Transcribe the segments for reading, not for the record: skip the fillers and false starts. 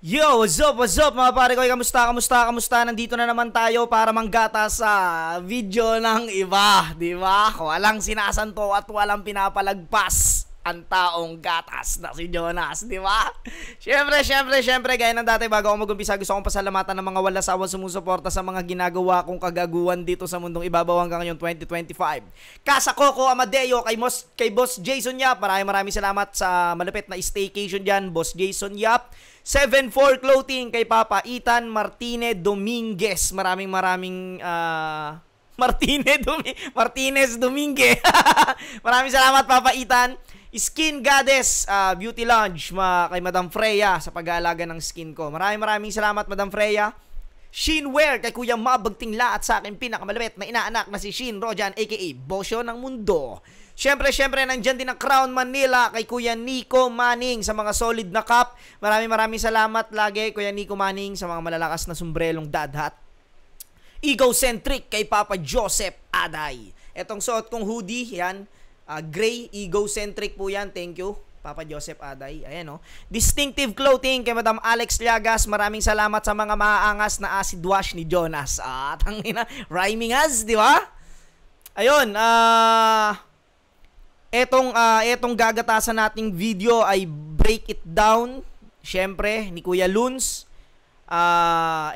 Yo, what's up mga pare ko? Kamusta? Nandito na naman tayo para manggata sa video ng iba, di ba? Walang sinasanto at walang pinapalagpas ang taong gatas na si Jonas, di ba? Siyempre, gaya ng dati, bago ako mag-umpisa, gusto kong pasalamatan ng mga walang sawang sumusuporta sa mga ginagawa kong kagaguhan dito sa mundong ibabaw hanggang ngayon 2025. Kasa Coco Amadeo, kay Boss Jason Yap, maraming salamat sa malupit na staycation dyan, Boss Jason Yap. 7-4 Clothing kay Papa Ethan Martinez Dominguez. Maraming Martinez Dominguez. Maraming salamat Papa Ethan. Skin Goddess Beauty Lounge kay Madam Freya sa pag-aalaga ng skin ko. Maraming salamat Madam Freya. Shinwear kay Kuya Mabagting at sa akin pinakamalapit na inaanak na si Shin Rojan aka Bosyo ng Mundo. Siyempre, nandyan din ang Crown Manila kay Kuya Nico Manning sa mga solid na cup. Maraming salamat lagi Kuya Nico Manning sa mga malalakas na sombrelong dadhat. Egocentric kay Papa Joseph Aday. Etong suot kong hoodie, yan, gray, egocentric po yan. Thank you Papa Joseph Aday. Ayan o. Distinctive Clothing kay Madam Alex Llagas. Maraming salamat sa mga maaangas na acid wash ni Jonas. Tangina, rhyming as, di ba? Ayun, etong gagatasan nating video ay Break It Down, syempre, ni Kuya Luns.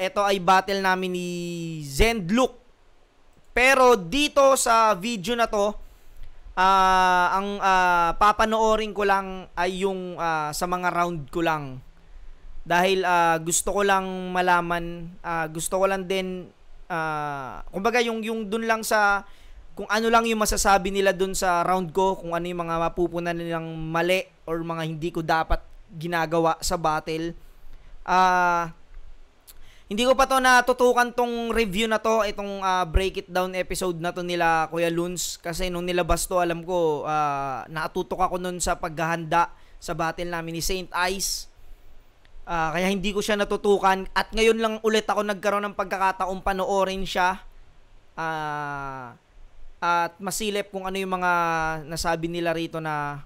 Ito ay battle namin ni Zendlook. Pero dito sa video na to, ang papanoorin ko lang ay yung sa mga round ko lang. Dahil gusto ko lang malaman, gusto ko lang din, kumbaga yung dun lang sa kung ano lang yung masasabi nila dun sa round ko, kung ano yung mga mapupunan nilang mali or mga hindi ko dapat ginagawa sa battle. Hindi ko pa to natutukan tong review na to, itong Break It Down episode na to nila Kuya Luns, kasi nung nilabas to, alam ko, nakatutok ako nun sa paghahanda sa battle namin ni Saint Ice. Kaya hindi ko siya natutukan at ngayon lang ulit ako nagkaroon ng pagkakataong panoorin siya. At masilip kung ano yung mga nasabi nila rito na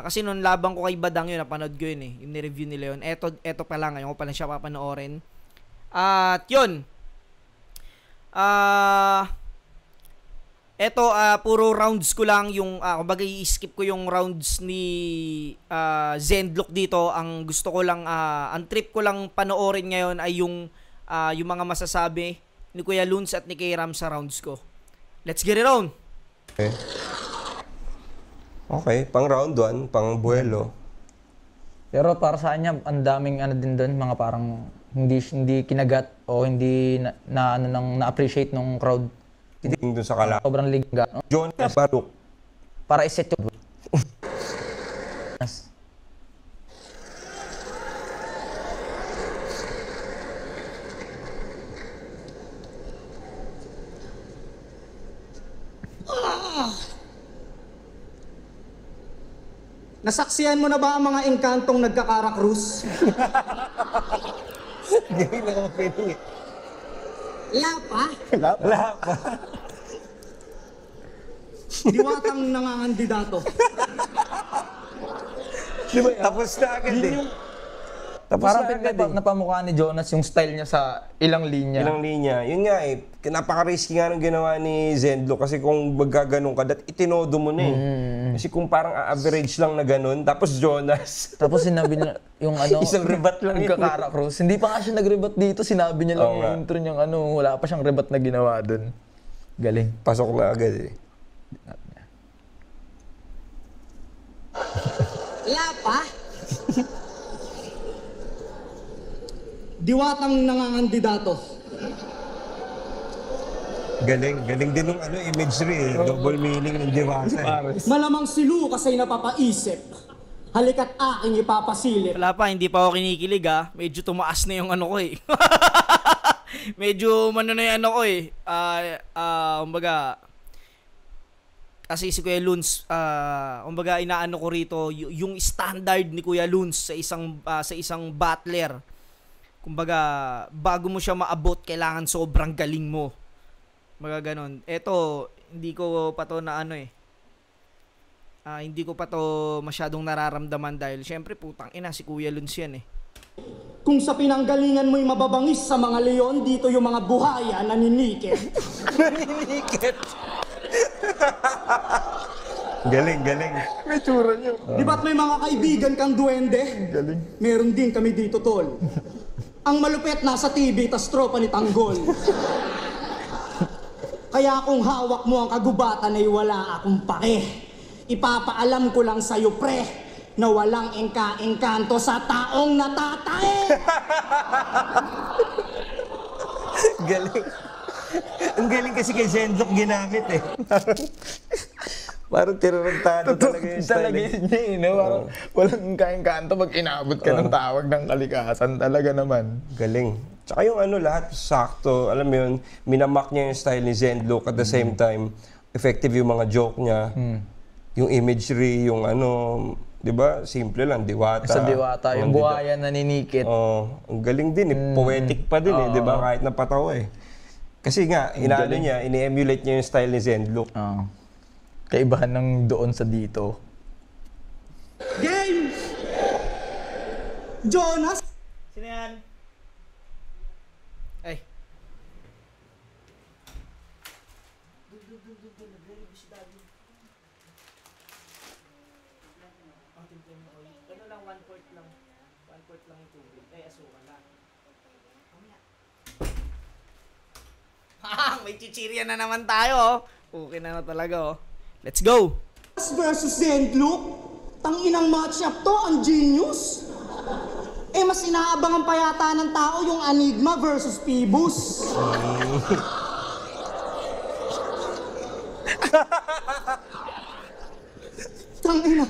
kasi nung labang ko kay Badang yun, napanood ko yun yung ni-review nila yun. Eto pa lang, ngayon ko pa lang siya papanoorin. At yun, eto, puro rounds ko lang yung, kumbaga i-skip ko yung rounds ni Zendlook dito. Ang gusto ko lang, ang trip ko lang panoorin ngayon ay yung mga masasabi ni Kuya Luns at ni Kayram sa rounds ko. Let's get it on. Okay, pang round 1, pang buwelo. Pero para sa kanya, ang daming ano din doon, mga parang hindi kinagat o hindi na-appreciate nung crowd. Hindi doon sa kala. Sobrang liga. No? John Baruk. Para iset yung Nasaksihan mo na ba ang mga engkantong nagkakarakrus? Gawin na ako pwede. Lapa? Lapa. Diwatang nangangandidato. Diba, tapos na agad Tapos parang na agad napamukha ni Jonas yung style niya sa ilang linya. Ilang linya. Yun nga napaka-risky nga nung ginawa ni Zendlo kasi kung magaganon ka, itinodo mo na Kasi kung parang average lang na ganun, tapos Jonas. Tapos sinabi niya yung ano, isang rebat lang yun. Nagkakarakros. Hindi pa nga siya nag-rebat dito, sinabi niya lang yung intro niyang ano, wala pa siyang rebat na ginawa dun. Galing. Pasok na agad Lapa? Diwatang nangangandidato. Galing din nung imagery double meaning ng diwata. Malamang si Lucas ay napapaisip. Halika't aking ipapasilip. Wala pa, hindi pa ako kinikilig Medyo tumaas na yung ano ko Medyo na yung ano ko kumbaga, kasi si Kuya Luns, kumbaga inaano ko rito, yung standard ni Kuya Luns sa isang battler. Kumbaga, bago mo siya maabot, kailangan sobrang galing mo. Mga ganon. Eto, hindi ko pa to na hindi ko pa to masyadong nararamdaman dahil syempre putang ina si Kuya Luns yan Kung sa pinanggalingan mo'y mababangis sa mga leon, dito yung mga buhaya naninikit. Naninikit. Galing, galing. May tsura niyo. Di ba't may mga kaibigan kang duwende? Galing. Meron din kami dito, tol. Ang malupit nasa TV, tas tropa ni Tanggol. Kaya kung hawak mo ang kagubatan ay wala akong pake. Ipapaalam ko lang sa'yo, pre, na walang engka-engkanto sa taong natatae. Galing. Ang galing kasi kay Zendok ginamit eh. Parang tirarantado talaga yung style. Talaga yun niya eh, no? Parang walang kain kanto pag inabot ka ng tawag ng kalikasan. Talaga naman. Galing. Tsaka yung ano, lahat sakto. Alam mo yun, minamak niya yung style ni Zendok at the same time, effective yung mga joke niya. Yung imagery, yung ano, di ba? Simple lang, diwata. Sa diwata, yung buhaya naninikit. Ang galing din eh. Poetic pa din eh, di ba? Kahit napatawa eh. Kasi nga, inaano niya, ini-emulate niya yung style ni Zendok. Kaibahan ng doon sa dito. Game! Jonas! Sino yan? Ay. Ano lang, 1/4 lang. 1/4 lang yung tubig. Ay, asukal lang. May chichirya na naman tayo, oh. Okay na talaga, oh. Let's go! Versus Zendlook? Tanginang matchup to, ang genius. Eh, mas inaabangan pa yata ng tao yung Enigma versus Phoebus. Tangina.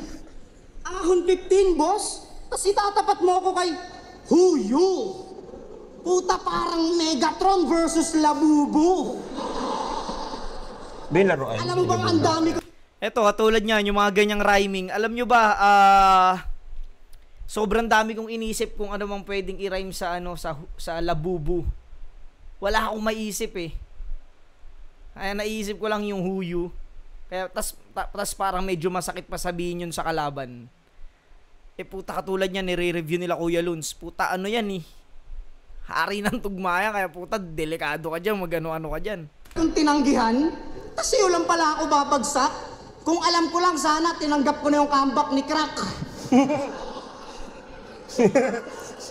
Ahon 15, boss. Tapos itatapat mo ako kay Huyu. Puta, parang Megatron versus Labubu. May laruan. Alam mo bang ang dami ko... Eto, katulad niyan, yung mga ganyang rhyming. Alam nyo ba, sobrang dami kong inisip kung ano mang pwedeng i-rhyme sa, sa Labubu. Wala akong maiisip eh. Kaya naisip ko lang yung Huyu. Kaya, tas parang medyo masakit pa sabihin yun sa kalaban. Eh puta, katulad niyan, nire-review nila Kuya Luns. Puta, ano yan eh. Hari ng tugmaya, kaya puta, delikado ka dyan, magano-ano ka dyan. Kung tinanggihan, kasi ulang pala ako babagsak. Kung alam ko lang sana, tinanggap ko na yung comeback ni Crack.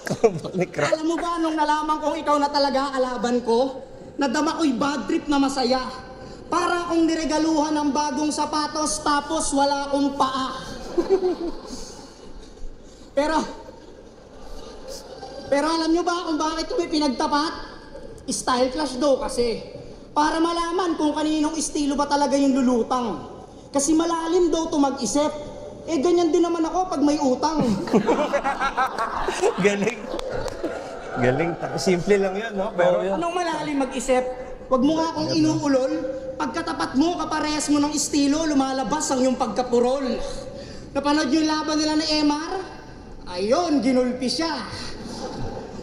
Comeback ni Crack. Alam mo ba, nung nalaman kong ikaw na talaga kalaban ko, nadama ko'y bad trip na masaya. Para akong niregaluhan ng bagong sapatos, tapos wala akong paa. Pero alam nyo ba kung bakit kami pinagtapat? Style clash daw kasi. Para malaman kung kaninong estilo ba talaga yung lulutang. Kasi malalim daw to mag-isip. Eh ganyan din naman ako pag may utang. Galing. Galing. Simple lang yun, no? Pero Anong malalim mag-isip? Huwag mo nga akong inuulol. Pagkatapat mo, kaparehas mo ng estilo, lumalabas ang iyong pagkapurol. Napanood yung laban nila ni Emar? Ayun, ginulpi siya.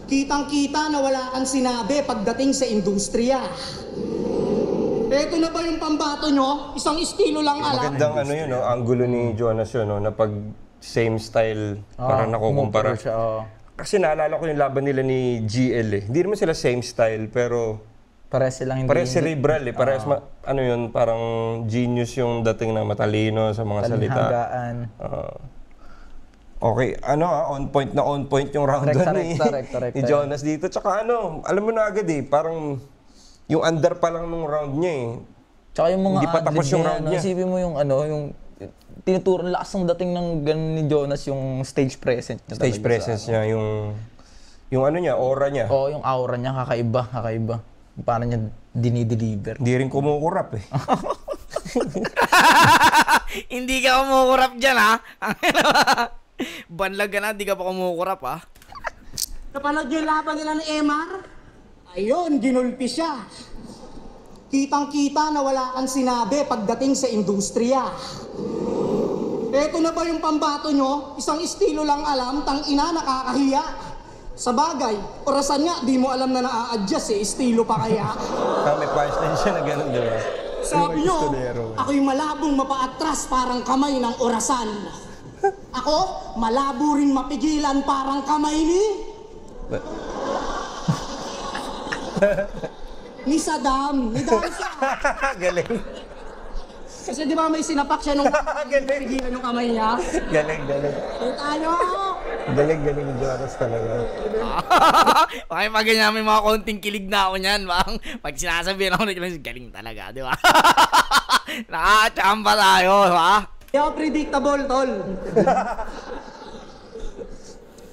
Kitang-kita na wala kang sinabi pagdating sa industriya. Eto na ba yung pambato nyo? Isang estilo lang alam. magandang ano yun, no? Angulo ni Jonas yun, no? Na pag same style, parang nakukumpara. Kasi naalala ko yung laban nila ni GL eh. Hindi naman sila same style, pero Parehas silang hindi... parehas cerebral eh. Parehas, ano yun, parang genius yung dating na matalino sa mga salita. Talinghagaan. Okay, on point yung round Rekta. ni Jonas dito. Tsaka alam mo na agad eh, parang yung under pa lang nung round niya eh. Tsaka yung mga Hindi pa tapos yung round niya. Isipin mo yung yung tinuturo, lakas ng dating ng ganun ni Jonas yung stage presence niya. Stage presence niya, yung ano niya, aura niya. Oo, yung aura niya, kakaiba. Paano niya dinideliver. Hindi rin kumukurap eh. Hindi ka kumukurap dyan, ha? Banlag ka na, hindi ka pa kumukurap, ha? Napanood yung laban nila ni Emar? Ayun, ginulpi siya. Kitang-kita na wala kang sinabi pagdating sa industriya. Eto na ba yung pambato nyo? Isang estilo lang alam, tang-ina, nakakahiya. Sa bagay, orasan nga, di mo alam na naa-adjust eh, estilo pa kaya. May punchline siya na gano'n, di ba? Sabi nyo, ako'y malabong mapaatras parang kamay ng orasan. Ako, malabo rin mapigilan parang kamay ni Ni Saddam. Ni Dam siya. Galing. Kasi di ba may sinapak siya nung pigilan yung kamay niya? Galing. Kita nyo! Galing ni Jonas talaga. Okay, pag ganyan may mga konting kilig na ako niyan, bang pag sinasabihan ako ng galing talaga, di ba? Nakachamba tayo, di ba? Di ako predictable, tol.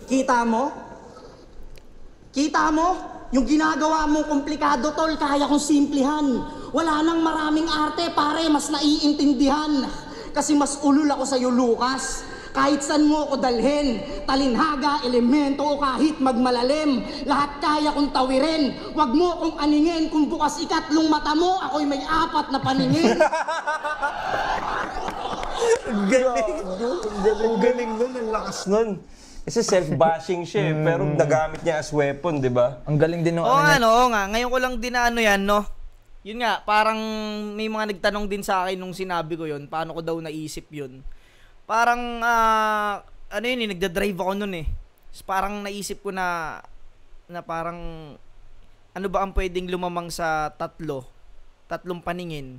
Kita mo? Kita mo? Yung ginagawa mong komplikado, tol, kaya kong simplihan. Wala nang maraming arte, pare, mas naiintindihan. Kasi mas ulul ako sa'yo, Lucas. Kahit saan mo ako dalhin, talinhaga, elemento o kahit magmalalim, lahat kaya kong tawirin. Huwag mo kong aningin, kung bukas ikatlong mata mo, ako'y may 4 na paningin. Galing nun, ang lakas nun. Kasi self-bashing siya pero nagamit niya as weapon, di ba? Ang galing din nung Oo nga, niya. no, oo nga. Ngayon ko lang din na ano yan, no? Yun nga, parang may mga nagtanong din sa akin nung sinabi ko yun, paano ko daw naisip yun. Parang, ano yun nagdadrive ako nun eh. Parang naisip ko na parang, ano ba ang pwedeng lumamang sa tatlong paningin?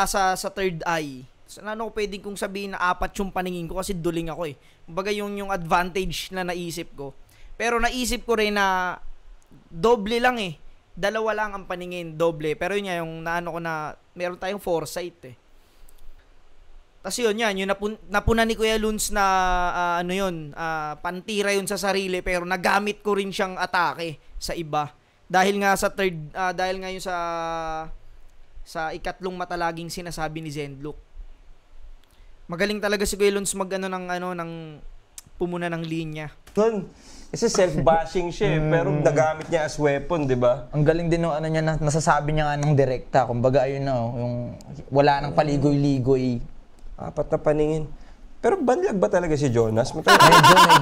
Sa third eye. So, ano ko pwedeng kong sabihin na 4 yung paningin ko kasi duling ako eh. Kumbaga yung advantage na naisip ko. Pero naisip ko rin na doble lang eh. 2 lang ang paningin, doble. Pero yun nga, yung naano ko na meron tayong foresight eh. Tapos yun yan, yung napuna ni Kuya Luns na pantira yun sa sarili pero nagamit ko rin siyang atake sa iba. Dahil nga sa dahil nga yun sa ikatlong mata laging sinasabi ni Zenlook. Magaling talaga si Kuya Luns ng pumuna ng linya. Kasi self-bashing siya pero nagamit niya as weapon, di ba? Ang galing din nung niya, nasasabi niya nga ng direkta. Kumbaga, ayun na, yung wala nang paligoy-ligoy. 4 na paningin. Pero banlag ba talaga si Jonas? Medyo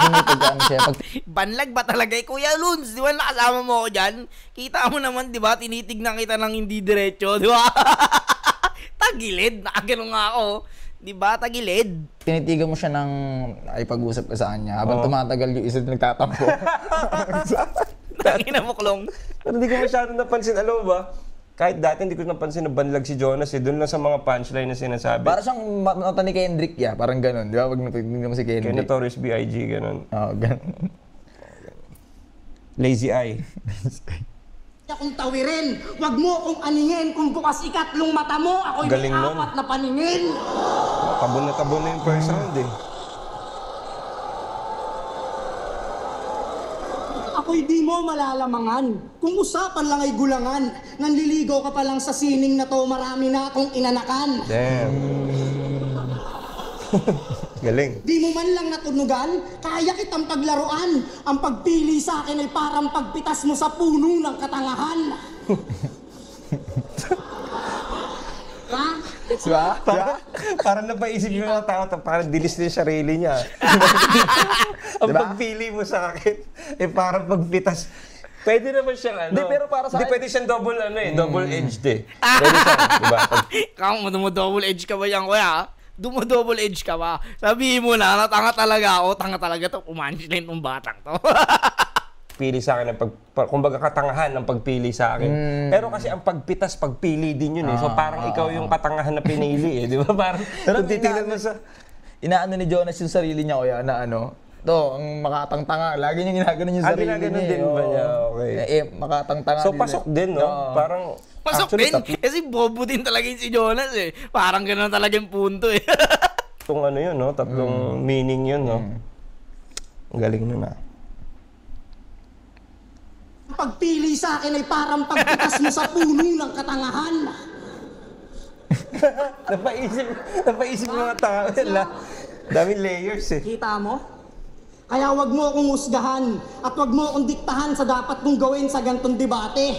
may pag-ano siya. Banlag ba talaga Kuya Luns? Di ba nakasama mo ako dyan? Kita mo naman, di ba? Tinitignan kita ng hindi diretso, di ba? Tagilid, nakagano nga ako. Di ba? Tagilid. Tinitigan mo siya ng ay pag-usap ka sa kanya. Habang tumatagal yung isa nagtatampo. Tangina mo, Klong. Pero hindi ko masyado napansin. Alam mo ba? Kahit dati hindi ko napansin na banlag si Jonas eh. Doon lang sa mga punchline na sinasabi. Para siyang nota ni Kendrick, ya. Parang ganun. Di ba? Pag natignan mo si Kay Kendrick. Notorious B.I.G. ganun. Oo, ganun. Lazy Eye. Kung tawirin, wag mo kong aningin, kung bukas ikatlong mata mo, ako'y may Galing nun. 4 na paningin. Tabon na yung first round eh. Ako'y di mo malalamangan. Kung usapan lang ay gulangan, nanliligaw ka pa lang sa sining na to, marami na akong inanakan. Damn. Galing. Di mo man lang natunugan, kaya kitang paglaruan. Ang pagpili sa akin ay parang pagpitas mo sa puno ng katangahan. Ha? Diba? Parang napaisip yung mga tao, parang dilis na yung sarili niya. Ang pagpili mo sa akin, parang pagpitas. Pwede naman siyang ano. Di, pero para sa Di, akin- pwede siyang double-edged eh. Pwede siyang, diba? Kung double edge ka ba yan, Kuya? Double edge ka ba? Sabihin mo na, tanga talaga ako, tanga talaga to, pumanchline tong batang to. Pili sa akin, kumbaga katangahan ng pagpili sa akin. Pero kasi ang pagpitas, pagpili din yun eh. So parang ikaw yung katangahan na pinili eh. Di ba? Parang kung titignan mo sa... Inaano ni Jonas yung sarili niya, Kuya, na ano, to, ang makatangtanga. Lagi niya ginaganon yung sarili niya. ginaganon din ba niya? Okay. Makatangtanga. So pasok din, no? Parang... Pasok actually, din, kasi bobo din talaga yun si Jonas eh. Parang gano'n talaga yung punto eh. Tatlong ano yun, no? Tatlong meaning yun, no? Ang galing nun, ah. Ang pagpili sa akin ay parang pagpitas mo sa puno ng katangahan. Napaisip mga tao. Daming layers eh. Kita mo? Kaya wag mo akong husgahan at wag mo akong diktahan sa dapat kong gawin sa gantong debate.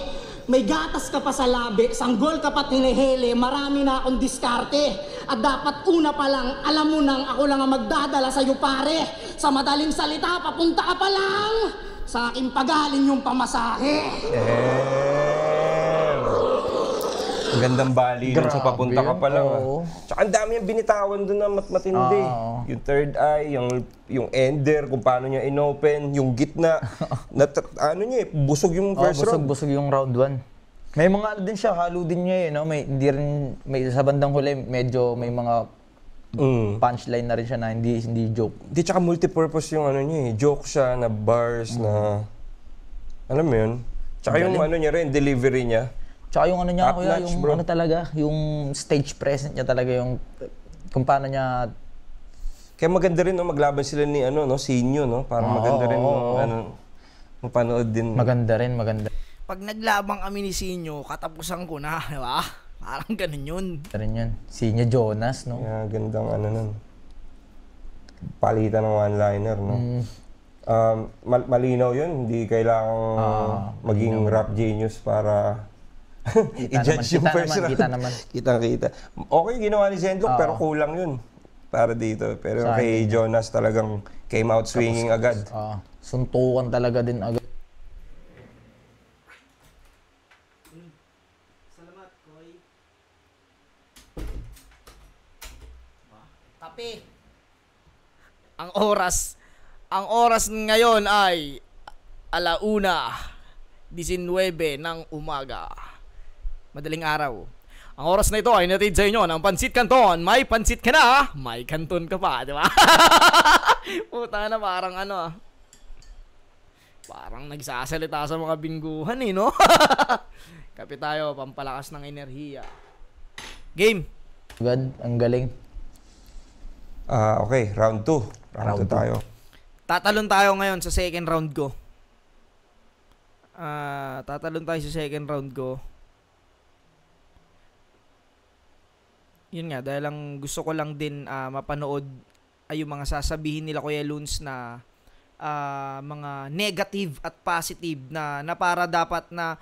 May gatas ka pa sa labi, sanggol ka pa tinihili, marami na akong diskarte. At dapat una pa lang, alam mo nang ako lang ang magdadala sa'yo pare. Sa madaling salita, papunta ka pa lang sa aking pagaling yung pamasahe. Gandang bali dun sa Grabe papunta ka yun, pa lang. oo. Tsaka ang dami yung binitawan dun na matindi. Yung third eye, yung ender, kung paano niya inopen, yung gitna. Ano niya busog yung first round. Busog yung round 1. May mga ano din siya, halo din niya no? May hindi rin sa bandang huli medyo may mga punchline na rin siya na hindi joke. Di tsaka multipurpose yung ano niya joke siya na bars na alam mo yun. Tsaka yung ano niya rin, delivery niya. Tsaka yung ano niya, Top kuya, notch, yung bro. ano talaga, yung stage presence niya talaga, yung kung paano niya. Kaya maganda rin no, maglaban sila ni ano no, Sinyo no, para maganda rin no, ano mapanood din. Maganda rin. Pag naglabang kami ni Sinyo, katapusan ko na, di ba? Parang ganun yun. Rin yun. Sinya Jonas, no? Kaya gandang ano nun. Palitan ng one-liner no. Malinaw yun, hindi kailangang maging rap genius para i-judge yung first round. Kita naman. Kita. Okay, ginawa ni Zendok pero kulang yun para dito. Pero kay Jonas talagang came out swinging agad. Suntukan talaga din agad. Salamat, Koy. Tapi, ang oras ngayon ay 1:19 ng umaga. Madaling araw. Ang oras na ito ay natid sa inyo ng Pansit Canton. May pansit ka na, may kanton ka pa, di ba? Puta na, parang ano. Parang nagsasalita sa mga bingguhan no? Kape tayo, pampalakas ng enerhiya. Game! Agad, ang galing. Okay, round 2. Round 2 tayo. Tatalon tayo ngayon sa second round ko. Yun nga, dahil lang gusto ko lang din mapanood ay yung mga sasabihin nila Kuya Loons na mga negative at positive na para dapat na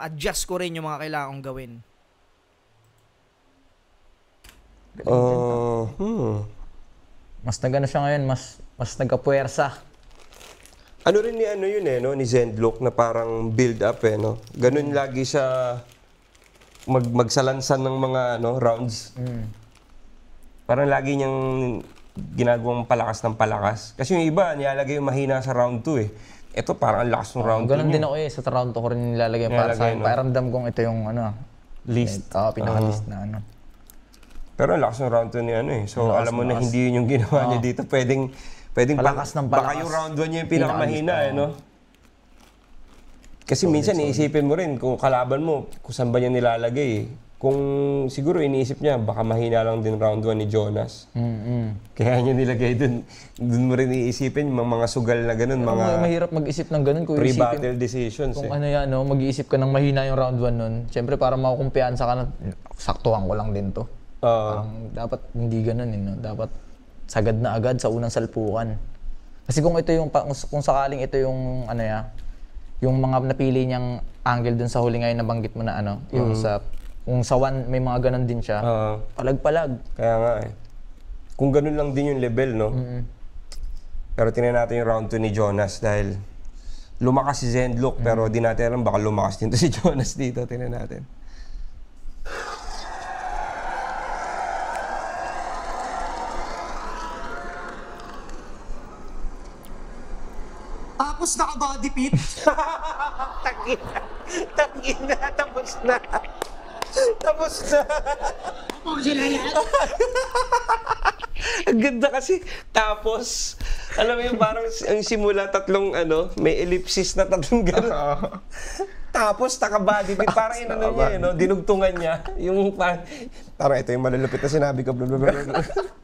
adjust ko rin yung mga kailangan kong gawin. Mas nagano siya ngayon, mas nagkapuwersa. Ano rin ni ano yun no, ni Zendlock na parang build up no. Ganun lagi siya magsalansan ng mga rounds. Parang lagi niyang ginagawang palakas ng palakas. Kasi yung iba nilalagay yung mahina sa round 2 Ito parang ang lakas ng round 2 Ganun din ako sa round 2 ko rin nilalagay para sa akin. Pakiramdam kong ito yung list. Pinaka-list na Pero ang lakas ng round 2 ni So alam mo na hindi yun yung ginawa niya dito. Pwedeng palakas ng palakas. Baka yung round 1 niya yung pinakamahina Kasi minsan iisipin mo rin kung kalaban mo, kung saan ba niya nilalagay Kung siguro iniisip niya, baka mahina lang din round 1 ni Jonas. Kaya niya nilagay dun. Dun mo rin iisipin yung mga sugal na ganun. Mga mahirap mag-isip ng ganun. pre-battle decisions. Kung mag-iisip ka ng mahina yung round 1 nun. Siyempre, para makukumpiyansa ka na, saktuhan ko lang din to. Parang dapat hindi ganun Dapat sagad na agad sa unang salpukan. Kasi kung ito yung, kung sakaling ito yung, yung mga napili niyang angle dun sa huli ngayon na banggit mo na yung sa kung sa one may mga ganun din siya, palag-palag. Kaya nga Kung ganun lang din yung level, no? Pero tingnan natin yung round 2 ni Jonas dahil lumakas si Zendlock pero di natin alam baka lumakas din to si Jonas dito. Tingnan natin. Tapos naka-body fit. Tangina, tapos na. Ang ganda kasi. Tapos, alam mo yung parang ang simula tatlong may ellipsis na tatlong gano'n. Tapos, naka-body fit. Parang niya, dinugtungan niya. Yung parang ito yung malulupit na sinabi ko.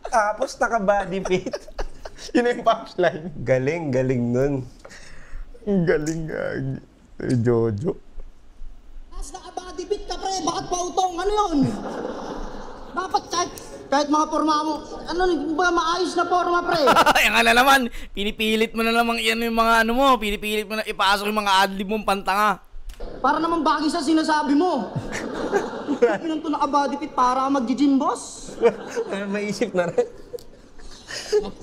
Tapos, naka-body fit. Yun yung punchline. Galing nun. Galing Jojo. Tapos naka-body fit ka pre, bakit pautong? Ano yun? Dapat kahit mga forma mo, maayos na forma pre. Yan nga na naman, pinipilit mo na naman yan yung mga pinipilit mo na ipasok yung mga adlib mong pantanga. Para naman bagay sa sinasabi mo. Pinang to naka-body fit para mag-gym boss. Maisip na rin.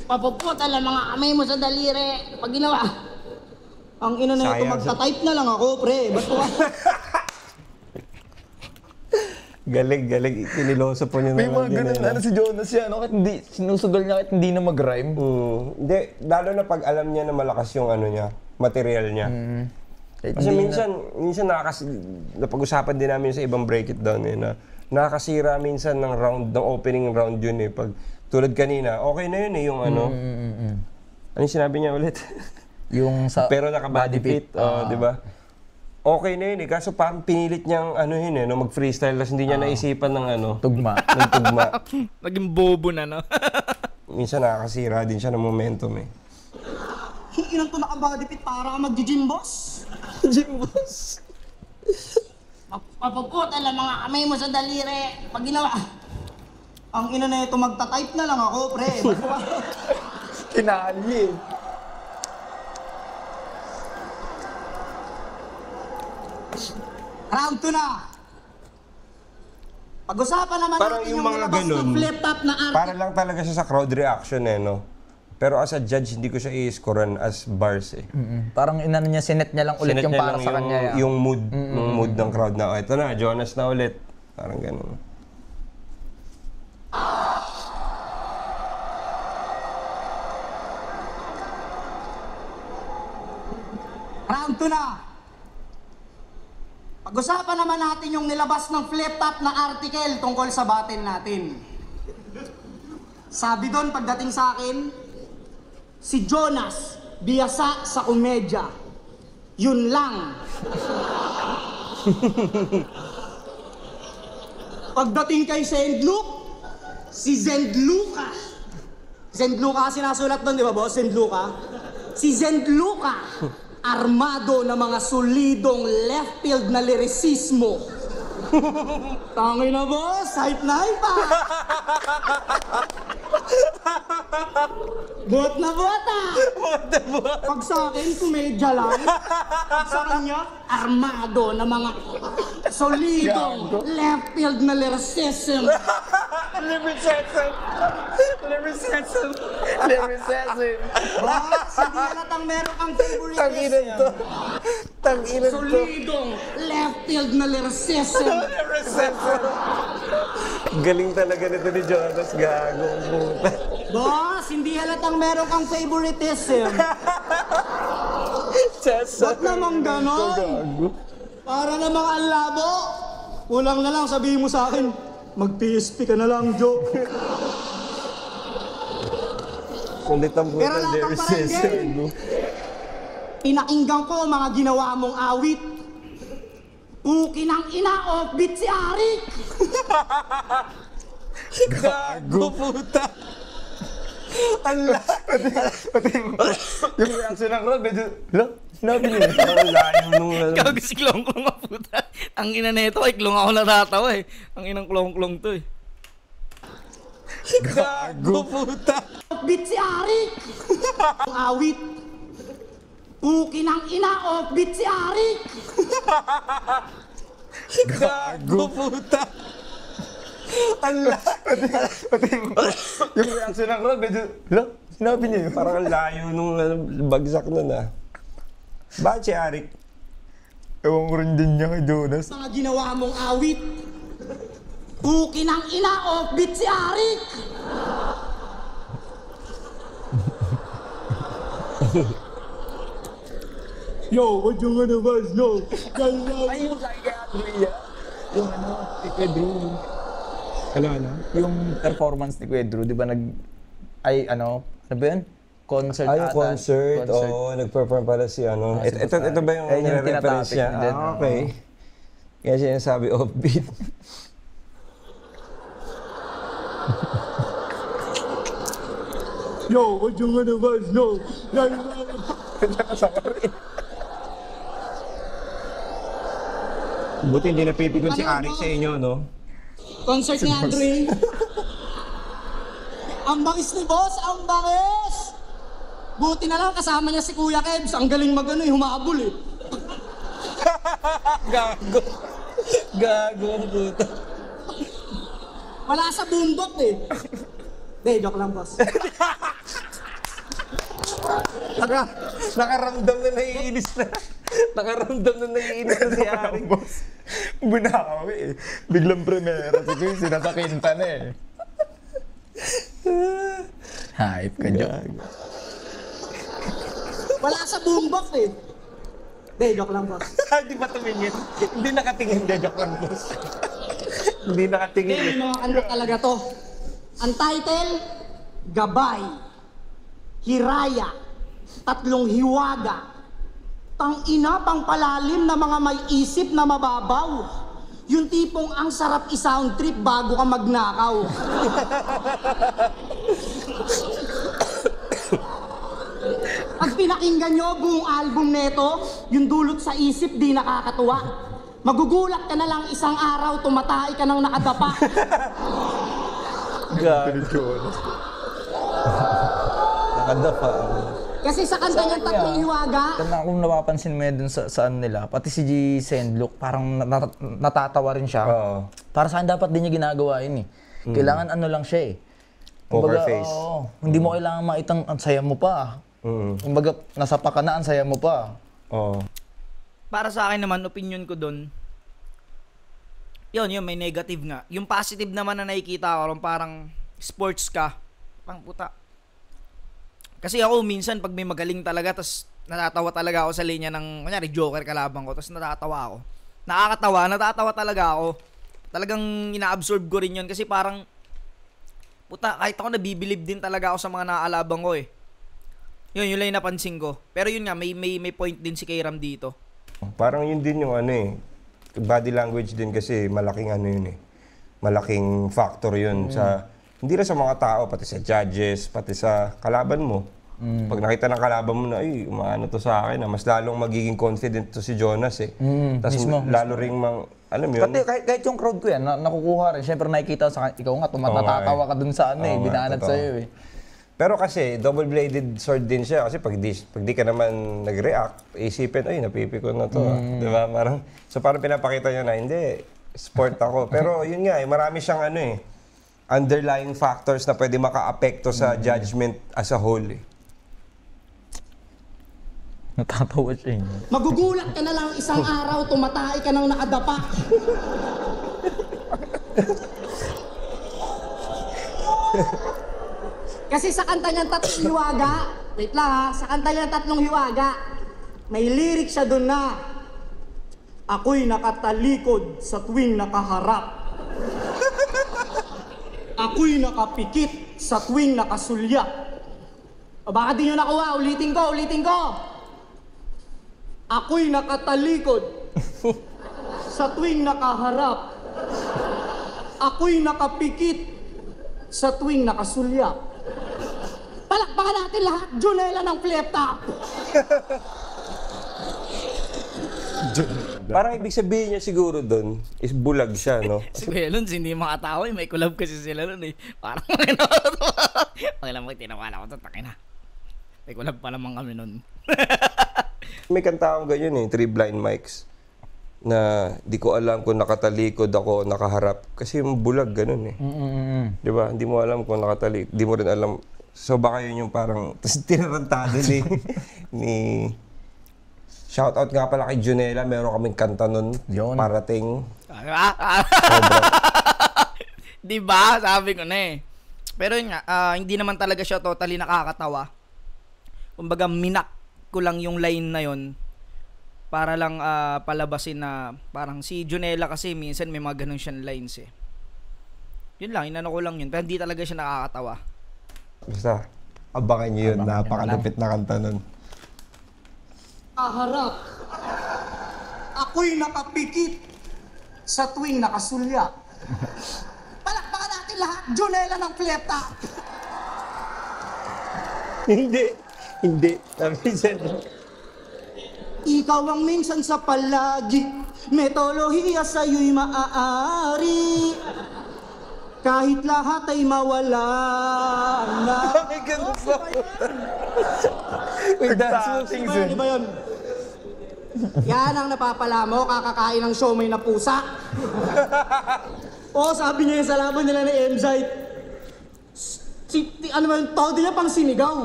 Papupot alam mga kamay mo sa daliri. Pag ginawa. Ang ina na ito, Sayang magta-type na lang ako, pre. Ba't ko? Galing. Tiniloso po niya May naman mga ganun din, ano si Jonas yan, no? Kahit hindi, sinusugal niya kahit hindi na mag-rhyme. Hindi, lalo na pag alam niya na malakas yung ano niya, material niya. Kahit Kasi hindi minsan napag-usapan din namin sa ibang break it down na nakakasira minsan ng opening round yun eh. Pag tulad kanina, okay na yun eh yung ano. Ano yung sinabi niya ulit? Yung sa Pero naka-body fit, di ba? Okay na yun eh, kaso parang pinilit niyang ano yun eh, no, mag-freestyle tapos hindi niya naisipan ng ano, tugma. ng tugma. Naging bobo na, no? Minsan nakakasira din siya ng momentum eh. Inang to naka-body fit para mag-gym, boss. Gym boss. Papagkot, alam mga kamay mo sa daliri. Pag ginawa, ang ina na ito, magta-type na lang ako, pre. Kinali. Round 2 na. Pag-usapan naman Parang natin yung yung mga nilabas ganun, ng flip-top na arte. Para lang talaga siya sa crowd reaction eh, no? Pero as a judge, hindi ko siya i-scorean as bars eh. Parang inano niya, sinet niya lang ulit Sinet yung niya para lang sa kanya. yung mood ng crowd na, oh, ito na, Jonas na ulit. Parang ganun. Round 2 na. Pag-usapan naman natin yung nilabas ng flip-top na article tungkol sa battle natin. Sabi doon pagdating sa akin, si Jonas, biyasa sa komedya. Yun lang. Pagdating kay Zendluc, si Zendluca. Zendluca sinasulat doon, di ba boss? Zendluca. Si Zendluca, armado na mga solidong left field na lirisismo. Tangay na boss, hype na hype ah! Buhat na buhat ah! Pag sa akin, komedya lang. Pag sa kanya, armado na mga solidong left field na lirisism. Lyricism. Boss, hindi halatang meron kang favorite. Tang-ina Solidong left field na lirisism. Galing talaga nito ni Jonas, gago. Boss, hindi halatang meron kang favoritism. Ba't namang ganon? Para namang ang labo. Kulang na lang sabihin mo sa akin, mag-PSP ka na lang, Joe. Sulit ang Pero puta, lahat there ng is barangay, pinakinggan ko ang mga ginawa mong awit. Pukin ang ina, offbeat si Arik. Gago, puta. Allah! Yung reaction ng crowd, medyo, sinabi niya. Parang layo nung... Gago si Klong-Klong nga puta. Ang ina nito, ay Klong ako natatawa eh. Ang inang Klong-Klong to eh. Gago, puta. Offbeat si Arik. Ang awit. Pukin ang ina, offbeat si Arik. Gago, puta. Allah! Yung reaction ng crowd, medyo, sinabi niya. Parang ang layo nung bagsak nun ah. Bakit si Arik? Ewan ko rin din niya kay Jonas. Mga ginawa mong awit. Pukin ang ina, offbeat si Arik. Yo, what you gonna was? No. Ay, yung kay Adria. Yung ano, si Kuya Drew. Ano? Yung performance ni Kuya Drew, di ba ano ba yun? Concert Yung ata. concert. Oo, nag-perform pala si ano. si Ito ba yung Ayun yung nire-reference tinatopic niya? niya din. Okay. Kaya siya yung sabi offbeat. Yo, what you gonna was? No. Buti hindi napipikon si Arik sa inyo, no? Concert ni Andre. Ang bangis ni boss, ang bangis! Buti na lang kasama niya si Kuya Kebs. Ang galing magano, humabol eh. Gago ang puta. Wala sa bundok eh. Hindi, joke lang boss. Nakaramdam na naiinis na. Nakaramdam na naiinis na si Arik. Bunawi eh. Biglang primera. Sige, sinasakinta na eh. Hype ka dyan. Wala sa boombox eh. Hindi, joke lang, boss. Hindi ba tumingin? Hindi nakatingin, joke lang, boss. Hindi nakatingin. May mga kanta talaga to. Ang title, Gabay, Hiraya, Tatlong Hiwaga, Tang-ina pang palalim na mga may isip na mababaw. Yung tipong ang sarap i-sound trip bago ka magnakaw. Pag pinakinggan nyo buong album neto, yung dulot sa isip di nakakatuwa. Magugulat ka na lang isang araw, tumatay ka ng nakadapa. Nakadapa. Kasi sa kanta niyang Tatlong Hiwaga, Kung napapansin mo yun dun sa ano nila, pati si G. Sendlock, parang natatawa rin siya. Oo. Para saan dapat din niya ginagawa yun eh. Kailangan ano lang siya eh. Poker Kumbaga, face. oo, hindi mo kailangan maitang ang saya mo pa. Kumbaga, nasapa ka na, ang saya mo pa. Oo. Para sa akin naman, opinion ko doon, yun, may negative nga. Yung positive naman na nakikita ko, parang sports ka, pang puta. Kasi ako minsan pag may magaling talaga, tas natatawa talaga ako sa linya ng, kunyari, Joker kalaban ko, tas natatawa ako. Natatawa talaga ako. Talagang ina-absorb ko rin yun kasi parang, puta, kahit ako nabibilib din talaga ako sa mga naaalabang ko eh. Yun lang yung napansin ko. Pero yun nga, may point din si Kairam dito. Parang yun din yung ano eh. Body language din kasi malaking ano yun eh. Malaking factor yun sa, hindi lang sa mga tao, pati sa judges, pati sa kalaban mo. Pag nakita ng kalaban mo na, ay, umaano to sa akin, mas lalong magiging confident to si Jonas eh. Tapos lalo ring alam mo yun? Pati kahit yung crowd ko yan, nakukuha rin. Siyempre nakikita sa ikaw nga, tumatatawa ka dun sa ano eh, binanat sa'yo eh. Pero kasi, double-bladed sword din siya. Kasi pag di ka naman nag-react, isipin, ay, napipikon na to. Di ba? Parang pinapakita niya na, hindi, sport ako. Pero yun nga, marami siyang ano eh, underlying factors na pwede maka-apekto sa judgment as a whole eh. Natatawa siya eh. magugulat ka na lang isang araw, tumatay ka ng nakadapa. Kasi sa kanta niyang Tatlong Hiwaga, wait lang ha, sa kanta niyang Tatlong Hiwaga, may lyric siya doon na, ako'y nakatalikod sa tuwing nakaharap. Ako'y nakapikit sa tuwing nakasulya. O baka di nyo nakuha, ulitin ko. Ako'y nakatalikod sa tuwing nakaharap. Ako'y nakapikit sa tuwing nakasulya. Palakpakan natin lahat, Junela ng flip top. Parang ibig sabihin niya siguro doon is bulag siya, no? Si Kuya Lons, hindi makatawa eh. May collab kasi sila nun eh. Parang okay lang, tinawala ko ito, takin na. May collab pa naman kami nun. May kanta akong ganyan eh, 3 blind mics. Na di ko alam kung nakatalikod ako, nakaharap. Kasi yung bulag, ganun eh. Di ba? Hindi mo alam kung nakatalikod. Di mo rin alam. So baka yun yung parang, tapos tinarantado ni shoutout nga pala kay Junela, meron kaming kanta nun, Yun. parating. Diba? Sabi ko na eh. Pero yun nga, hindi naman talaga siya totally nakakatawa. Kumbaga, minak ko lang yung line na yun para lang palabasin na parang si Junela kasi minsan may mga ganun siyang lines eh. Yun lang, inano ko lang yun. Pero hindi talaga siya nakakatawa. Basta, abangan nyo yun, napakalupit na kanta nun. Kaharap. Ako'y nakapikit sa tuwing nakasulya. Palakpakan natin lahat, Junela ng flip top. Hindi. Sabi Ikaw ang minsan sa palagi, metolohiya sa'yo'y maaari. Kahit lahat ay mawala na. May ganun sa With dance moves Di ba yun? Yan ang napapala mo, kakakain ng siomay na pusa. Oo, sabi niya yung sa laban nila ni Emzite. Ano ba yun, todo niya pang sinigaw.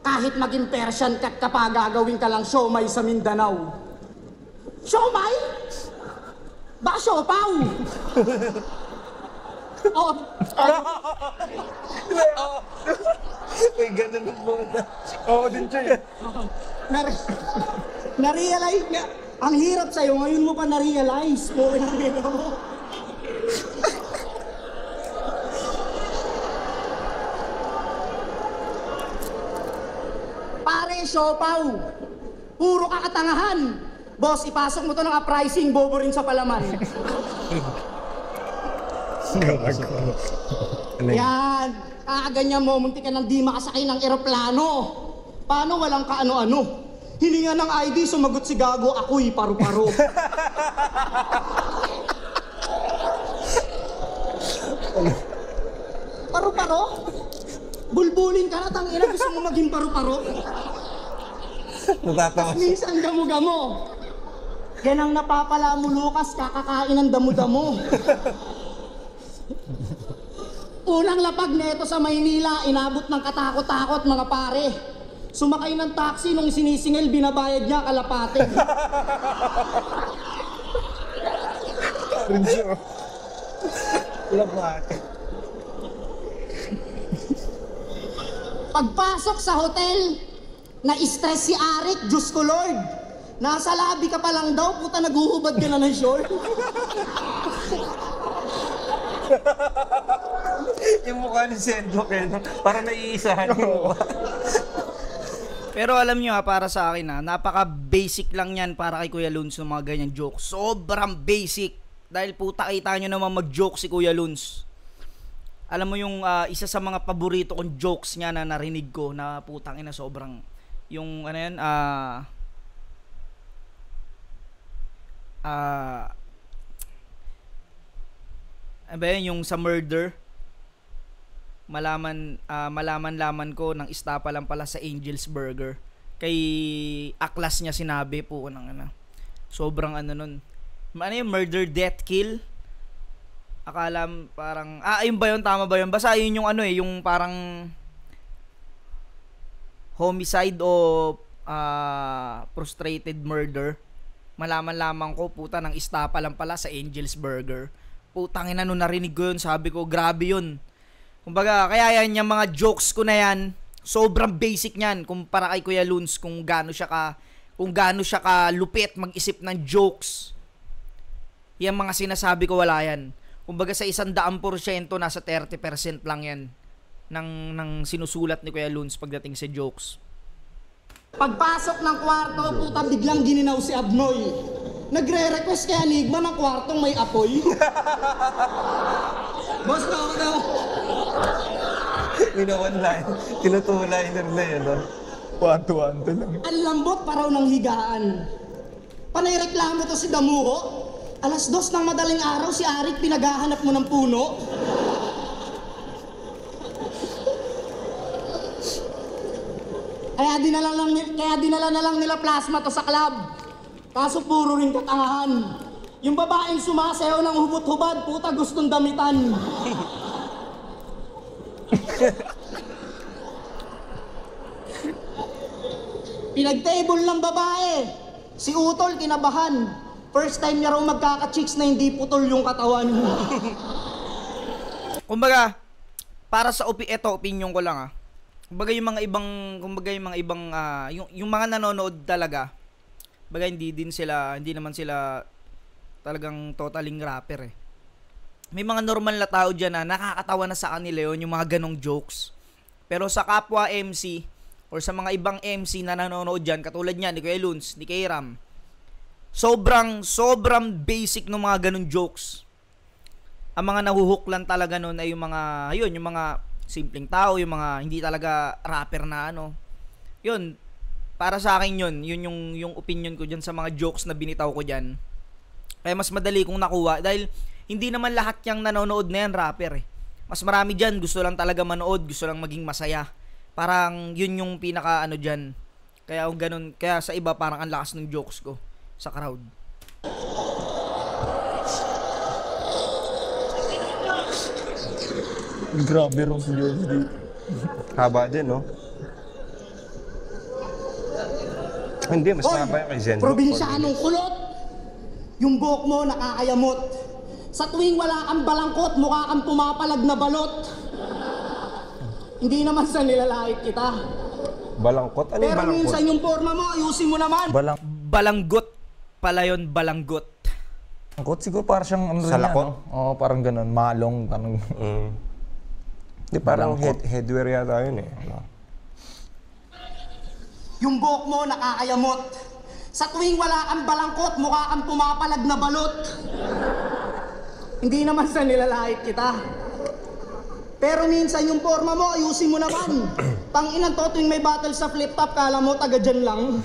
Kahit maging Persian kat kapag gagawin ka lang siomay sa Mindanao. Siomay? Baka siopaw! Oh, May ganun mo na. Oo din siya. na-realize nga. Ang hirap sa'yo, ngayon mo pa na-realize. Buhay ng bino mo. Pare, siopaw. Puro kakatangahan. Boss, ipasok mo to ng uprising, bobo rin sa palaman. Yan. Kakaganyan mo, munti ka nang di makasakay ng eroplano. Paano walang kaano-ano? Hininga ng ID, sumagot si Gago, ako'y paru-paro. Paru-paro? Bulbulin ka na, tangina, gusto mo maging paru-paro? Natatawa siya. Minsan gamo-gamo. Yan ang napapala mo, Lucas, kakakain ng damo-damo. Unang lapag neto sa Maynila, inabot ng katakot-takot mga pare. Sumakay ng taxi nung sinisingil, binabayad niya kalapate. Rin siya. Labat. Pagpasok sa hotel, na-stress si Arik, Diyos ko Lord. Nasa lobby ka pa lang daw, puta naguhubad ka na ng short. Yung mukha ni Zendlo, para naiisahan yung mukha. Pero alam nyo para sa akin napaka-basic lang yan para kay Kuya Luns ng mga ganyang joke. Sobrang basic. Dahil puta kita nyo naman mag-joke si Kuya Luns. Alam mo yung isa sa mga paborito kong jokes niya na narinig ko na putang ina sobrang yung ano yan ano ba yun, yung sa murder malaman ko ng istapa lang pala sa Angel's Burger kay Aklas niya sinabi po ng ano sobrang ano nun yung murder death kill akala parang ayun ba yun tama ba yun basta yun yung ano yung parang homicide o frustrated murder malaman lamang ko puta ng istapa lang pala sa Angel's Burger putang ina nung narinig ko yun sabi ko grabe yun kumbaga kaya yan yung mga jokes ko na yan sobrang basic niyan kumpara kay Kuya Luns kung gaano siya ka lupit mag-isip ng jokes yan mga sinasabi ko wala yan kumbaga sa 100% nasa 30% lang yan ng sinusulat ni Kuya Luns pagdating sa jokes. Pagpasok ng kwarto, puta biglang gininaw si Abnoy. Nagre-request kay Enigma ng kwartong may apoy. Boss, ako daw. Line. Tinutulay nila yun. Wanto-wanto lang. Ang lambot pa raw ng higaan. Panayreklamo to si Damuho. 2:00 ng madaling araw si Arik pinaghahanap mo ng puno. Kaya dinala na lang nila plasma to sa club. Kaso puro rin katangahan. Yung babaeng sumasayaw ng hubot-hubad, puta gustong damitan. Pinag-table ng babae. Si Utol kinabahan. First time niya raw magkaka-chicks na hindi putol yung katawan. Kumbaga, para sa opinion ko lang Kumbaga yung mga ibang yung mga nanonood talaga. Kumbaga hindi naman sila talagang totaling rapper May mga normal na tao diyan na nakakatawa na sa kanila yung mga ganong jokes. Pero sa kapwa MC or sa mga ibang MC na nanonood diyan katulad niyan ni Kuya Luns, ni Kairam. Sobrang basic ng mga ganong jokes. Ang mga nahuhook lang talaga noon ay yung mga simpleng tao, yung mga hindi talaga rapper na Yun, para sa akin yun yung opinion ko diyan sa mga jokes na binitaw ko diyan. Kaya mas madali kong nakuha dahil hindi naman lahat yang nanonood na yan rapper Mas marami diyan gusto lang talaga manood, gusto lang maging masaya. Parang yun yung pinaka diyan. Kaya ganun, kaya sa iba parang ang lakas ng jokes ko sa crowd. Grabe rin si George D. Haba din, no? Hindi, mas haba yung kay Zendlo. Probinsyanong kulot. Yung buhok mo nakakayamot. Sa tuwing wala kang balangkot, mukha kang pumapalag na balot. Hindi naman sa nilalait kita. Balangkot? Ano yung Pero balangkot? minsan yung forma mo, ayusin mo naman. Balanggot pala yun, balanggot. Balangkot siguro parang siyang ano rin Salakot? yan, no? Oo, parang ganun, malong, parang... Di, parang headwear yata yun eh. Yung buhok mo nakakayamot. Sa tuwing wala kang balangkot, mukha kang pumapalag na balot. Hindi naman sa nilalait kita. Pero minsan yung forma mo, ayusin mo naman. Tanginan to, tuwing may battle sa flip-top, kala mo taga dyan lang.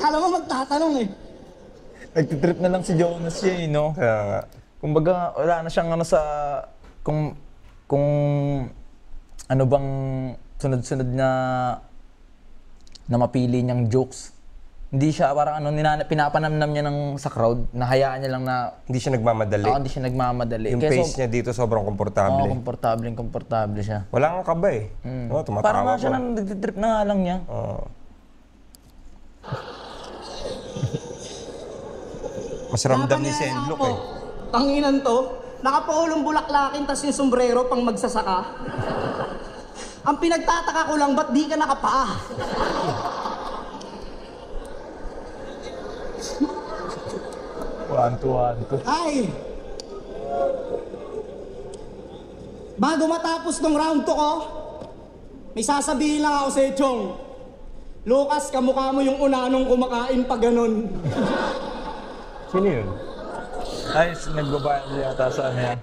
Kala mo magtatanong eh. Nagtitrip na lang si Jonas siya, no? Kaya nga. Kumbaga, wala na siyang ano sa... Kung ano bang sunod-sunod na mapili niyang jokes. Hindi siya parang ano, pinapanamnam niya sa crowd, nahayaan niya lang na... Hindi siya nagmamadali. Hindi siya nagmamadali. Yung pace niya dito sobrang komportable. Komportable siya. Wala nga kaba eh. No, tumatawa Parang nga siya ko. nang nagtitrip na nga lang niya. Mas ramdam ni Sendlock eh. Tanginan to, nakapaulong bulaklakin tas yung sombrero pang magsasaka. Ang pinagtataka ko lang, ba't di ka nakapaa? One, two. Ay! Bago matapos tong round to ko, may sasabihin lang ako sa Chong. Lucas, kamukha mo yung unanong kumakain pa ganun. Sino yun? Ay, nagbabayad yata sa ano yan.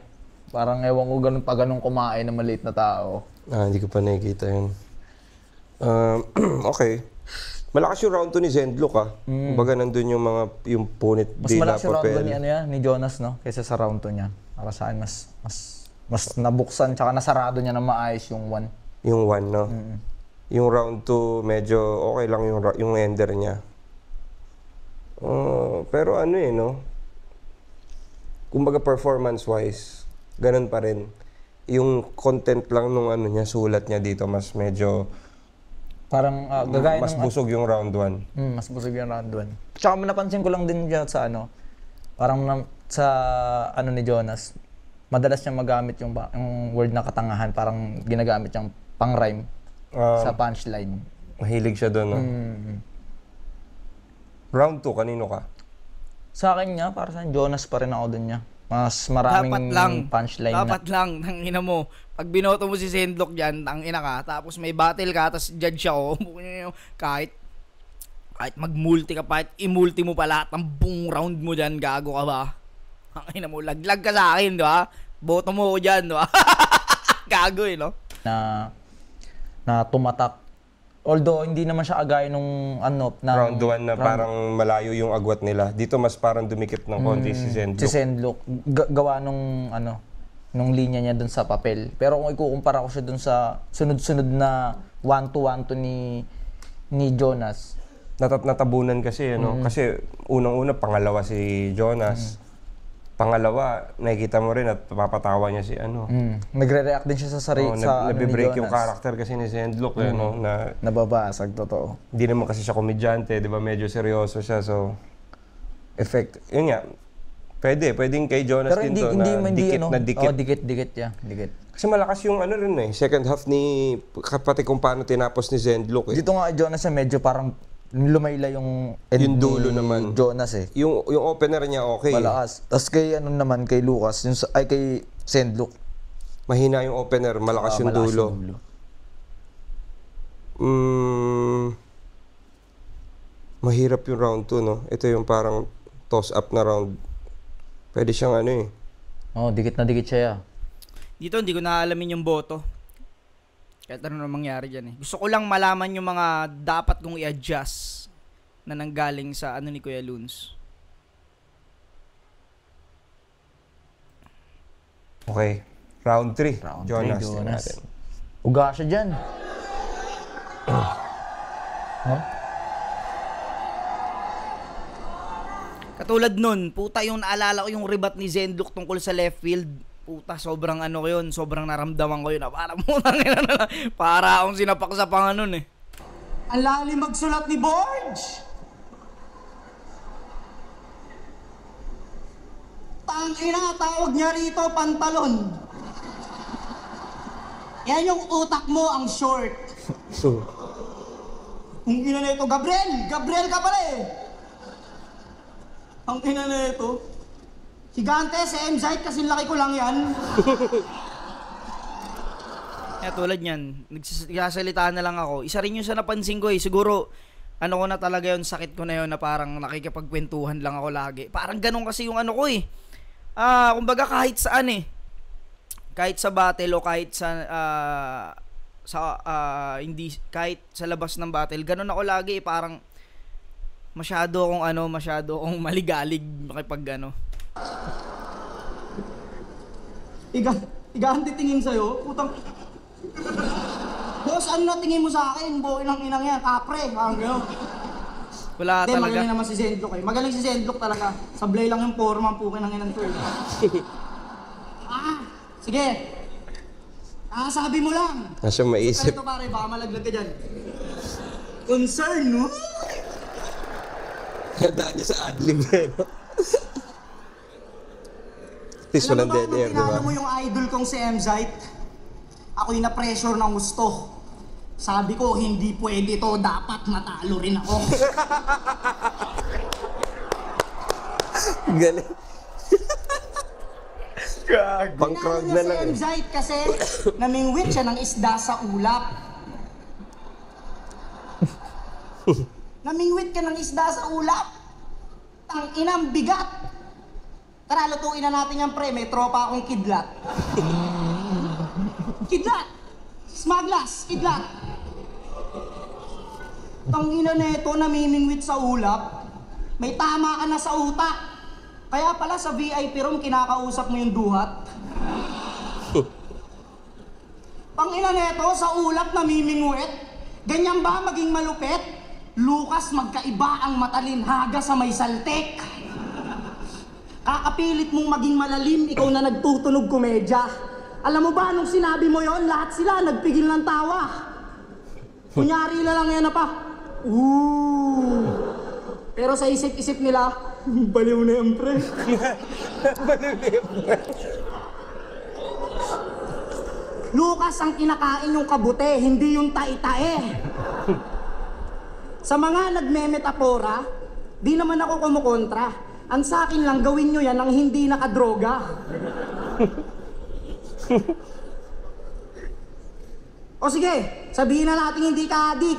Parang ewan ko ganun kumain na maliit na tao. Hindi ko pa nakikita yun. Okay. Malakas yung round 2 ni Zendlock Kumbaga nandun yung punit Mas malakas yung round 2 ni, ni Jonas, no? Kaysa sa round 2 niya. Para sa akin, mas nabuksan tsaka nasarado niya na maayos yung 1. Yung 1, no? Yung round 2, medyo okay lang yung ender niya. Pero ano no? Kumbaga performance-wise, ganun pa rin. Yung content lang nung niya, sulat niya dito, mas medyo... Parang gagaya mas busog yung round 1. Mas busog yung round 1. Tsaka napansin ko lang din dyan sa parang sa ni Jonas, madalas niya magamit yung word na katangahan, parang ginagamit niyang pang-rhyme sa punchline. Mahilig siya doon, no? Round 2, kanino ka? Sa akin niya, para sa Jonas pa rin ako doon niya. Mas maraming punchline Dapat lang, tangina mo. Pag binoto mo si Zendlock dyan, tangina ka, tapos may battle ka, tapos judge ako, kahit mag-multi ka, kahit i-multi mo pa lahat ng buong round mo dyan, gago ka ba? Tangina mo, laglag ka sa akin, di ba? Boto mo ko dyan, di ba? Gago no? Na tumatak. Although hindi naman siya agay nung round 1 na parang malayo yung agwat nila. Dito mas parang dumikit ng konti si Zendlock. Si Zendlock gawa nung linya niya dun sa papel. Pero kung ikukumpara ko siya dun sa sunod-sunod na 1-2 ni Jonas. Natabunan kasi kasi unang-una pangalawa si Jonas. Pangalawa, nakikita mo rin at papatawa niya si Nagre-react din siya sa sarili sa nabibreak ni yung Jonas. character kasi ni Zendlock na Nababasag, totoo. hindi naman kasi siya komedyante, di ba? Medyo seryoso siya, so effect. Yun nga, pwedeng kay Jonas Pero din hindi, to hindi, na hindi, dikit na dikit. Dikit, yeah. Dikit. Kasi malakas yung second half ni, pati kung paano tinapos ni Zendlock Dito nga Jonas medyo parang lumayla yung Yung dulo naman. Jonas Yung opener niya okay. Malakas. Tapos kay naman, kay Lucas, kay Zendlock. Mahina yung opener, malakas yung Malakas dulo. yung dulo. Mahirap yung round 2, no? Ito yung parang toss-up na round. Pwede siyang Dikit na dikit siya. Dito, hindi ko naalamin yung boto. Kahit ano na mangyari dyan Gusto ko lang malaman yung mga dapat kong i-adjust na nanggaling sa ni Kuya Luns. Okay. Round 3. Round Jonas. 3, Jonas. Natin. Uga siya dyan. Katulad nun, puta yung naalala ko yung rebat ni Zendlock tungkol sa left field. puta, sobrang ano ko yun, sobrang naramdaman ko yun na parang mutang ina na, para akong sinapak sa panganon eh. Ang lalim magsulat ni Borge! Tangina, tawag niya rito, pantalon. Yan yung utak mo, ang short. Ang ina na ito, Gabriel! Gabriel ka pala eh! Ang ina na ito. Higante, si M-Zite, kasi laki ko lang yan. Kaya tulad niyan, nagsasalita na lang ako. Isa rin yung sa napansin ko eh. Siguro, ano ko na talaga yun, sakit ko na yun na parang nakikipagkwentuhan lang ako lagi. Parang ganun kasi yung ano ko eh. Kumbaga kahit saan eh. Kahit sa battle o kahit hindi, kahit sa labas ng battle, ganun ako lagi eh. Parang masyado akong maligalig makipag ano. Igaan titingin sa'yo, putang... Boss, ano na tingin mo sa akin? Buhay ng inang yan, kapre, parang gano'n. Wala Hindi, talaga. magaling naman si Zendlock eh. Magaling si Zendlock talaga. Sablay lang yung forma, ang pukin ng inang to eh. Sige. Sabi mo lang. Nasa maisip. Pero ito pare, baka malaglag ka dyan. Concern, no? Handa niya sa adlib eh, no? At least walang dead air, di ba? Alam mo yung idol kong si M-Zite? Ako'y na-pressure ng gusto. Sabi ko, hindi pwede to, dapat matalo rin ako. Galing. Pang-crowd na lang Si eh. M-Zite kasi namingwit siya ng isda sa ulap. Namingwit ka ng isda sa ulap? Tang-inang bigat. Tara, lutuin na natin yan, pre. May tropa akong kidlat. Kidlat! Smaglas! Kidlat! Tang-ina neto, namimingwit sa ulap. May tama ka na sa utak. Kaya pala sa VIP room, kinakausap mo yung duhat. Tang-ina neto, sa ulap namimingwit. Ganyan ba maging malupit? Lucas, magkaiba ang matalinhaga sa may saltek. Kakapilit mong maging malalim, ikaw na nagtutunog komedya. Alam mo ba, nung sinabi mo yon, lahat sila nagpigil ng tawa. Kunyari na lang yan na pa. Pero sa isip-isip nila, baliw na yan, pre. Baliw na yan, pre. Lucas, ang kinakain yung kabute, hindi yung tae-tae. Sa mga nagmemetapora, di naman ako kumukontra. Ang sa akin lang, gawin nyo yan ang hindi nakadroga. O sige, sabihin na natin hindi ka adik.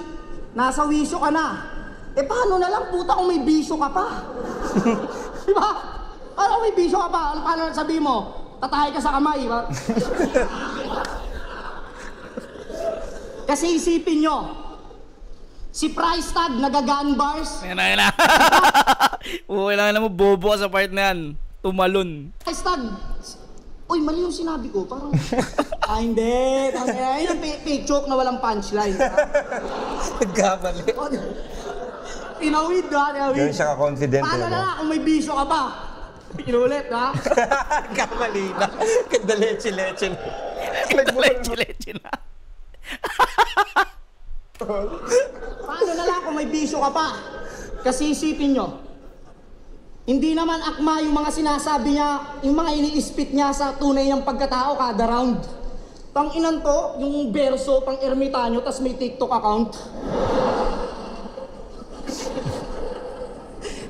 Nasa wisyo ka na. Eh paano na lang, puta, kung may bisyo ka pa? Diba? Paano kung may bisyo ka pa? Paano sabihin mo? Tatahay ka sa kamay, ba? Kasi isipin nyo, si Price Tag nagagan bars. Yan na. Kailangan mo bobo ka sa part na yan. Tumalon. Price Tag. Uy, mali yung sinabi ko. Parang, hindi. Ayun yung fake joke na walang punchline. Nagkamali. Tinawid, ha? Tinawid. Ganun siya ka-confident. Paano eh, na no? lang kung may bisyo ka pa? Inulit, ha? Kamali na. Ganda leche-leche na. Leche na. Paano na lang kung may bisyo ka pa? Kasi isipin nyo, hindi naman akma yung mga sinasabi niya, yung mga ini-spit niya sa tunay ng pagkatao kada round. Tang-inan to, yung verso pang ermitanyo, tas may TikTok account.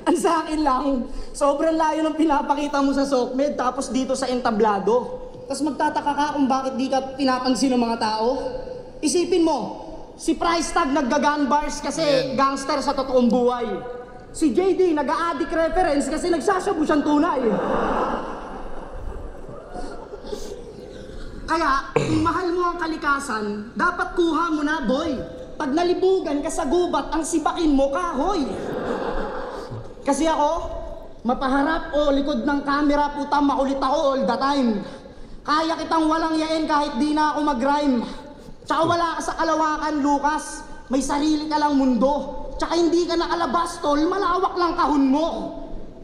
Ang sa akin lang, sobrang layo ng pinapakita mo sa Sokmed, tapos dito sa entablado. Tapos magtataka ka kung bakit di ka pinapansin ng mga tao. Isipin mo, si Price Tag naggagan bars kasi gangster sa totoong buhay. Si JD nag-a-addict reference kasi nagsasabu siyang tunay. Kaya, kung mahal mo ang kalikasan, dapat kuha mo na, boy. Pag nalibugan ka sa gubat, ang sibakin mo, kahoy. Kasi ako, mapaharap o likod ng camera, puta, makulit ako all the time. Kaya kitang walang yain kahit di na ako mag-rhyme. Tsaka wala ka sa kalawakan, Lucas. May sarili ka lang mundo. Tsaka hindi ka nakalabas, tol. Malawak lang kahon mo.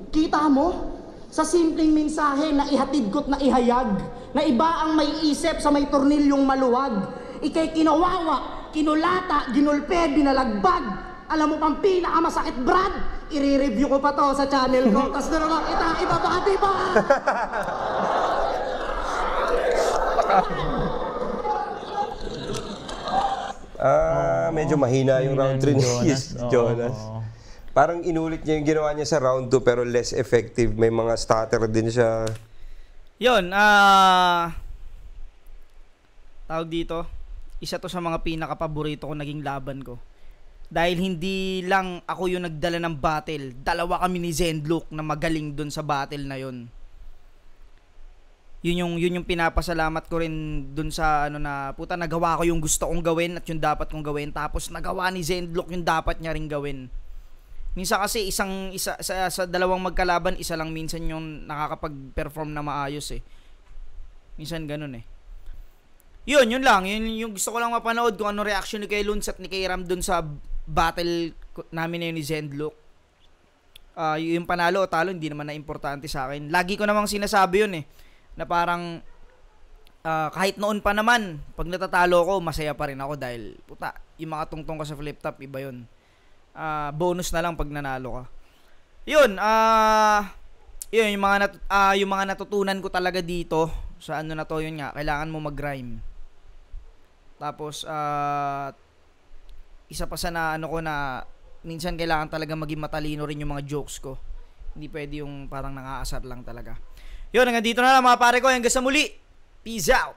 Kita mo? Sa simpleng mensahe na ihatid ko't na ihayag, na iba ang may isip sa may tornilyong maluwag. Ika'y kinawawa, kinulata, ginulpe, binalagbag. Alam mo pang pinakamasakit, Brad? I-review ko pa to sa channel ko. Tapos na naman, ibabati pa! Medyo mahina yung round 3 ni Jonas. Parang inulit niya yung ginawa niya sa round 2 pero less effective. May mga stutter din siya. Yun, tawag dito, isa to sa mga pinaka-paborito ko naging laban ko. Dahil hindi lang ako yung nagdala ng battle, dalawa kami ni Zendlock na magaling dun sa battle na yun. Yun yung pinapasalamat ko rin dun sa ano na puta, nagawa ko yung gusto kong gawin at yung dapat kong gawin, tapos nagawa ni Zendlock yung dapat niya ring gawin. Minsan kasi sa dalawang magkalaban, isa lang minsan yung nakakapag-perform na maayos eh. Minsan ganun eh. Yun lang. Yun yung gusto ko lang mapanood kung ano reaction ni kay Luns at ni kay Ram dun sa battle namin na yun ni Zendlock. Yung panalo o talo, hindi naman na importante sa akin. Lagi ko namang sinasabi yun eh. Na parang kahit noon pa naman, pag natatalo ko, masaya pa rin ako dahil puta, yung mga tungtong ko sa flip top, iba yun. Bonus na lang pag nanalo ka. Yun, yun yung mga natutunan ko talaga dito sa ano na to, yun nga, kailangan mo mag-rhyme. Tapos isa pa sa na ano ko na minsan kailangan talaga maging matalino rin yung mga jokes ko. Hindi pwede yung parang nangaasar lang talaga. Yun, hanggang dito na lang mga pare ko, hanggang sa muli. Peace out.